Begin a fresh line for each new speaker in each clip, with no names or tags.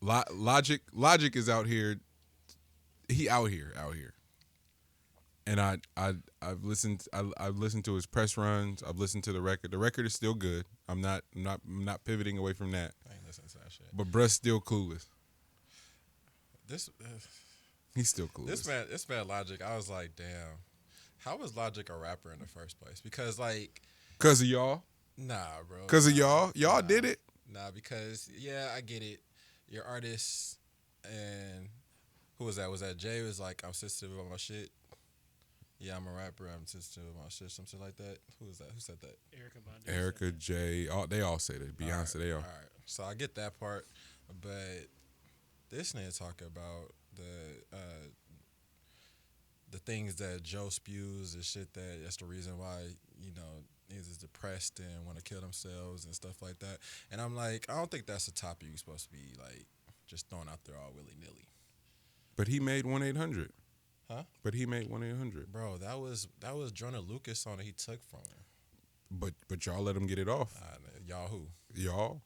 Logic is out here. He out here. And I've listened to his press runs. I've listened to the record. The record is still good. I'm not pivoting away from that.
I ain't listening to that shit.
But bruh's still clueless.
This
He's still clueless.
this man Logic. I was like, damn, how was Logic a rapper in the first place? Because like,
Cause of y'all.
nah, bro.
Cause of y'all. Y'all
Nah.
did it.
Nah, because yeah, I get it. You're artists, and who was that? Was that Jay? Was like, I'm sensitive about my shit. Yeah, I'm a rapper. I'm sensitive about my shit. Some shit like that. Who was that? Who said that?
Erica, Jay, they all say that. Beyonce, they all.
All right. So I get that part, but this nigga talking about the things that Joe spews and shit that's the reason why niggas is depressed and want to kill themselves and stuff like that. And I'm like, I don't think that's a topic you're supposed to be like just throwing out there all willy nilly.
But he made 1-800.
Huh?
But he made 1-800.
Bro, that was Jonah Lucas song that he took from him.
But y'all let him get it off.
Y'all who?
Y'all.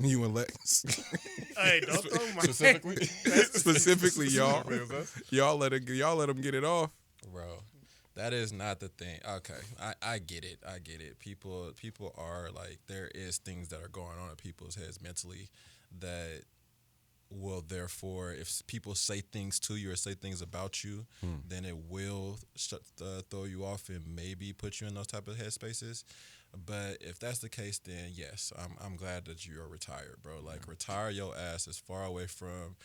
You and Lex.
Hey, don't throw my
Specifically, y'all. Y'all let him get it off.
Bro, that is not the thing. Okay, I get it. I get it. People are like, there is things that are going on in people's heads mentally that will therefore, if people say things to you or say things about you, then it will throw you off and maybe put you in those type of headspaces. But if that's the case, then yes, I'm glad that you are retired, bro. Like, retire your ass as far away from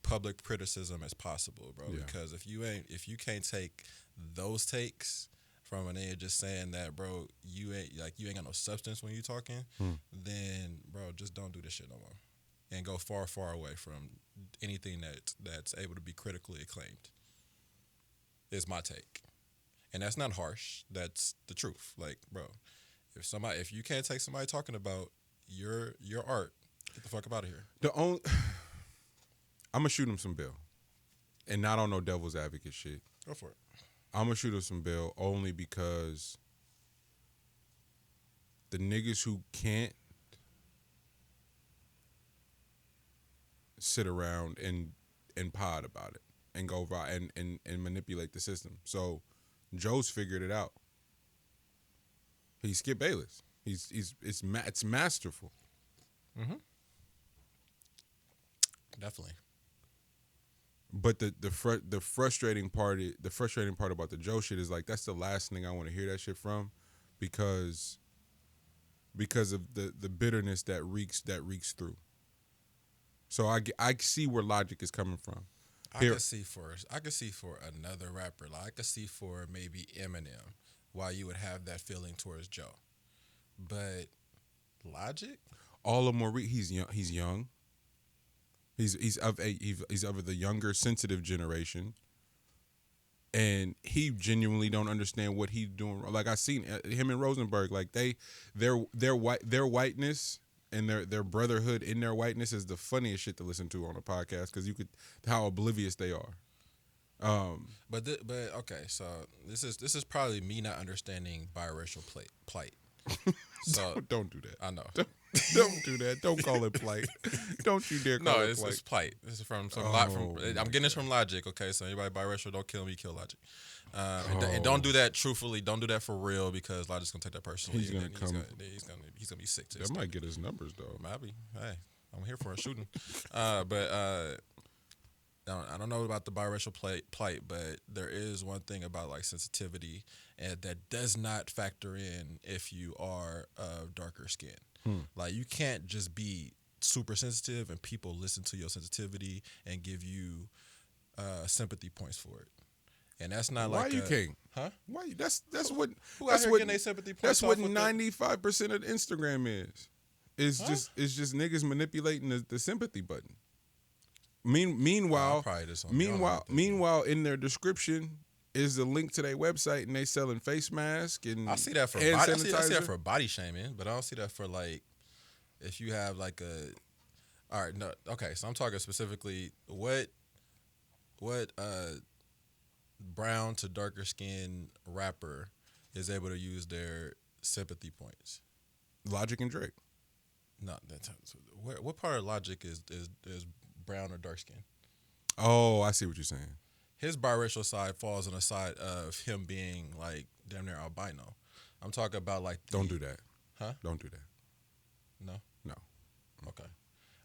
public criticism as possible, bro.
Yeah.
Because if you can't take those takes from a nigga just saying that, bro, you ain't got no substance when you talking, then bro, just don't do this shit no more, and go far, far away from anything that's able to be critically acclaimed. Is my take, and that's not harsh. That's the truth. Like, bro, if you can't take somebody talking about your art, get the fuck up out of here.
I'm gonna shoot him some bill, and not on no devil's advocate shit.
Go for it.
I'm gonna shoot him some bill only because the niggas who can't sit around and pod about it and go and manipulate the system. So Joe's figured it out. He's Skip Bayless. It's masterful.
Mm-hmm. Definitely.
But the frustrating part about the Joe shit is like, that's the last thing I want to hear that shit from, because of the bitterness that reeks through. So I see where Logic is coming from.
I could see for another rapper, like I could see for maybe Eminem, why you would have that feeling towards Joe. But Logic?
All of them he's young. He's young. He's of the younger, sensitive generation, and he genuinely don't understand what he's doing. Like, I seen him and Rosenberg. Like, their whiteness and their brotherhood in their whiteness is the funniest shit to listen to on a podcast, because you could how oblivious they are.
But okay, so this is probably me not understanding biracial plight. So
don't do that.
I know.
Don't do that. Don't call it plight. Don't you dare call it plight.
It's plight. This is from I'm getting this from Logic. Okay, so anybody biracial, don't kill me, kill Logic. And don't do that truthfully. Don't do that for real, because Logic's gonna take that personally.
He's gonna come.
He's gonna be sick to
That might get his numbers though.
Might be. Hey, I'm here for a shooting. But I don't know about the biracial plight, but there is one thing about like sensitivity, and that does not factor in if you are of darker skin. Like, you can't just be super sensitive and people listen to your sensitivity and give you sympathy points for it. And that's not
Why
like
you can't?
Huh?
Why? That's what.
Who out
That's
here
what.
getting their sympathy points
That's
off
what
with
95% of Instagram is. It's just niggas manipulating the sympathy button. Meanwhile, in their description is the link to their website, and they selling face mask and
I see that for
hand
body, I see
sanitizer.
that for body shaming, but I don't see that for like if you have like a. All right, no, okay. So I'm talking specifically what brown to darker skin rapper is able to use their sympathy points.
Logic and Drake.
No, what part of Logic is brown or dark skin.
Oh, I see what you're saying.
His biracial side falls on the side of him being like damn near albino. I'm talking about like
Don't do that.
Huh?
Don't do that.
No.
No.
Okay.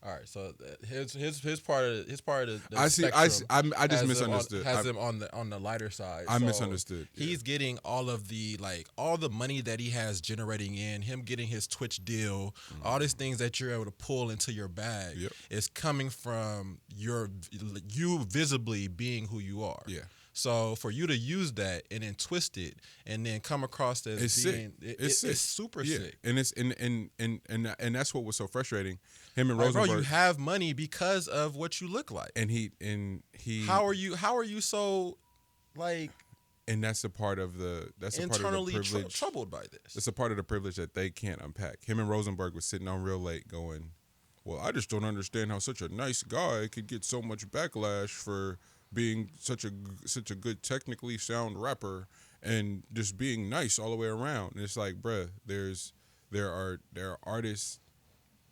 All right. So his part of the
I see.
spectrum
I just
has
misunderstood.
him on the lighter side.
I
So
misunderstood. Yeah.
He's getting all of the all the money that he has generating in him getting his Twitch deal, all these things that you're able to pull into your bag
Yep.
is coming from you visibly being who you are.
Yeah.
So for you to use that and then twist it and then come across as
It's
being
sick.
it's
sick.
super
Yeah.
sick.
And it's and that's what was so frustrating. Him and
Like,
Rosenberg.
bro, you have money because of what you look like.
and he
How are you so like
and that's a part of the
internally
privilege.
troubled by this?
It's a part of the privilege that they can't unpack. Him and Rosenberg was sitting on real late going, well, I just don't understand how such a nice guy could get so much backlash for being such a good technically sound rapper and just being nice all the way around. And it's like, bruh, there are artists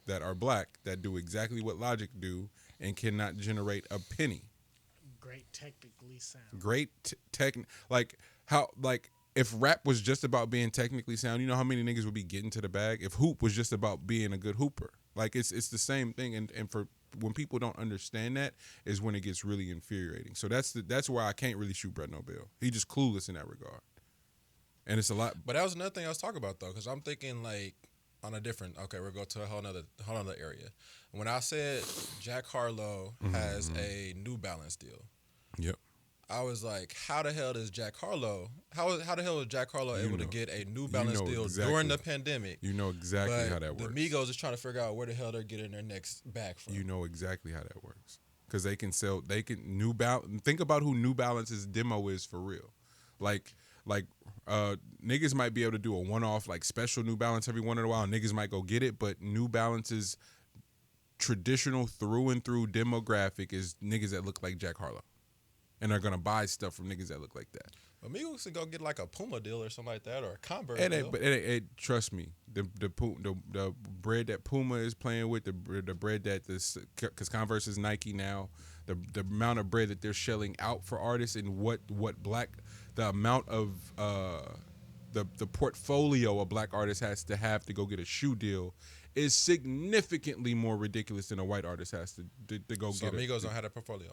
that are black that do exactly what Logic do and cannot generate a penny.
Great technically sound.
Great if rap was just about being technically sound, you know how many niggas would be getting to the bag? If hoop was just about being a good hooper. Like it's the same thing, and for when people don't understand that is when it gets really infuriating. So that's why I can't really shoot Brett Nobel. He just clueless in that regard, and it's a lot.
But that was another thing I was talking about though, because I'm thinking like on a different. Okay, we'll go to a whole nother area. When I said Jack Harlow has a New Balance deal,
Yep.
I was like, how the hell does Jack Harlow? How the hell was Jack Harlow able to get a New Balance deal during the pandemic?
You know exactly how that works.
The Migos is trying to figure out where the hell they're getting their next bag from.
You know exactly how that works because they can sell. They can New Balance. Think about who New Balance's demo is for real. Like niggas might be able to do a one-off like special New Balance every once in a while. Niggas might go get it, but New Balance's traditional through and through demographic is niggas that look like Jack Harlow. And they're gonna buy stuff from niggas that look like that.
But Migos can go get like a Puma deal or something like that, or a Converse
deal.
But
trust me, the bread that Puma is playing with, the bread that because Converse is Nike now, the amount of bread that they're shelling out for artists and the amount of the portfolio a black artist has to go get a shoe deal is significantly more ridiculous than a white artist has to go
so
get.
Migos don't have that portfolio.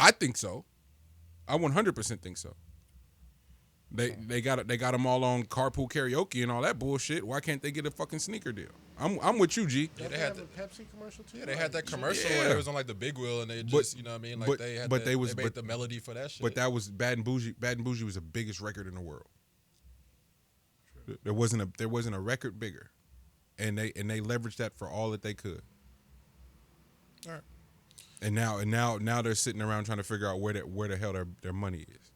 I think so. I 100% think so. They got them all on carpool karaoke and all that bullshit. Why can't they get a fucking sneaker deal? I'm with you, G.
Yeah,
They have a Pepsi commercial too.
Yeah, they had that commercial where it was on like the big wheel and they just you know what I mean, like they made the melody for that shit.
But that was Bad and Bougie. Bad and Bougie was the biggest record in the world. True. There wasn't a record bigger, and they leveraged that for all that they could.
All right.
And now they're sitting around trying to figure out where the hell their money is.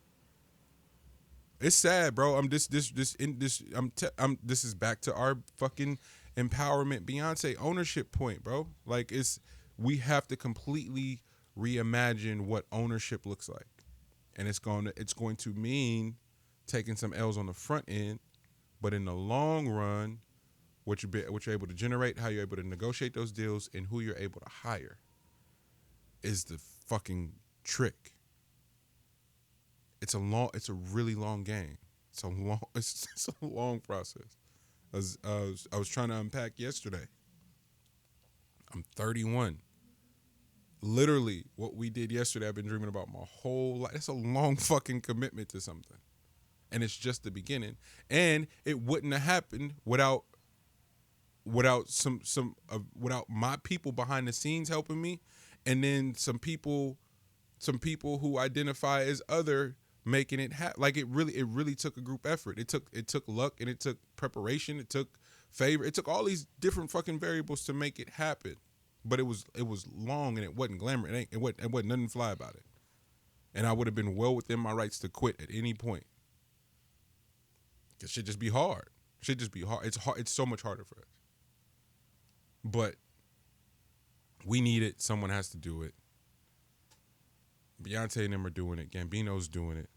It's sad, bro. This is back to our fucking empowerment Beyonce ownership point, bro. Like we have to completely reimagine what ownership looks like. And it's going to mean taking some L's on the front end, but in the long run, what you're able to generate, how you're able to negotiate those deals, and who you're able to hire is the fucking trick. It's a really long game. It's a long process. I was trying to unpack yesterday. I'm 31. Literally, what we did yesterday, I've been dreaming about my whole life. It's a long fucking commitment to something, and it's just the beginning. And it wouldn't have happened without without my people behind the scenes helping me. And then some people who identify as other making it happen. Like it really took a group effort. It took luck and it took preparation. It took favor. It took all these different fucking variables to make it happen. But it was long and it wasn't glamour. It wasn't nothing fly about it. And I would have been well within my rights to quit at any point. It should just be hard. It's hard. It's so much harder for us. But we need it. Someone has to do it. Beyonce and them are doing it. Gambino's doing it.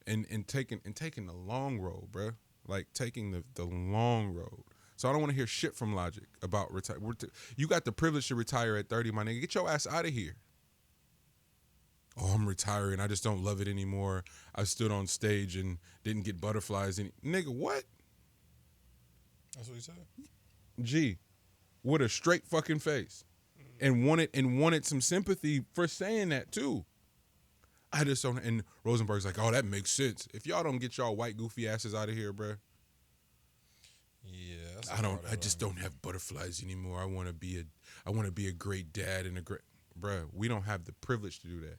And taking the long road, bro. Like taking the long road. So I don't want to hear shit from Logic about retire. You got the privilege to retire at 30, my nigga. Get your ass out of here. Oh, I'm retiring. I just don't love it anymore. I stood on stage and didn't get butterflies. Nigga, what?
That's what he said.
G, with a straight fucking face, and wanted some sympathy for saying that too. I just don't. And Rosenberg's like, oh, that makes sense. If y'all don't get y'all white goofy asses out of here, bruh.
Yeah, that's
I don't. I just don't have butterflies anymore. I want to be a great dad and a great, bruh. We don't have the privilege to do that.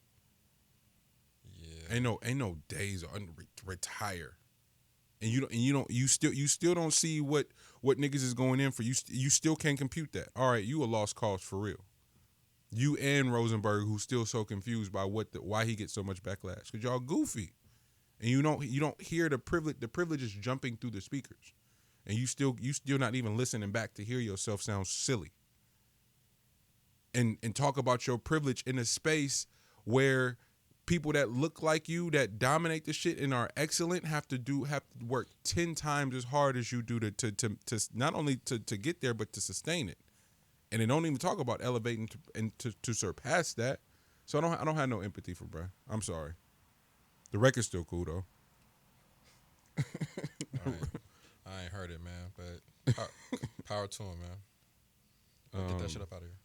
Yeah.
Ain't no days on retire. And you still don't see what niggas is going in for. You still can't compute that. All right, you a lost cause for real. You and Rosenberg, who's still so confused by why he gets so much backlash, because y'all goofy, and you don't hear the privilege. The privilege is jumping through the speakers, and you still not even listening back to hear yourself sound silly. And talk about your privilege in a space where people that look like you, that dominate the shit and are excellent, have to work 10 times as hard as you do to not only to get there, but to sustain it. And they don't even talk about elevating to surpass that. So I don't have no empathy for bruh. I'm sorry. The record's still cool though.
I ain't heard it, man. But power to him, man. Get that shit up out of here.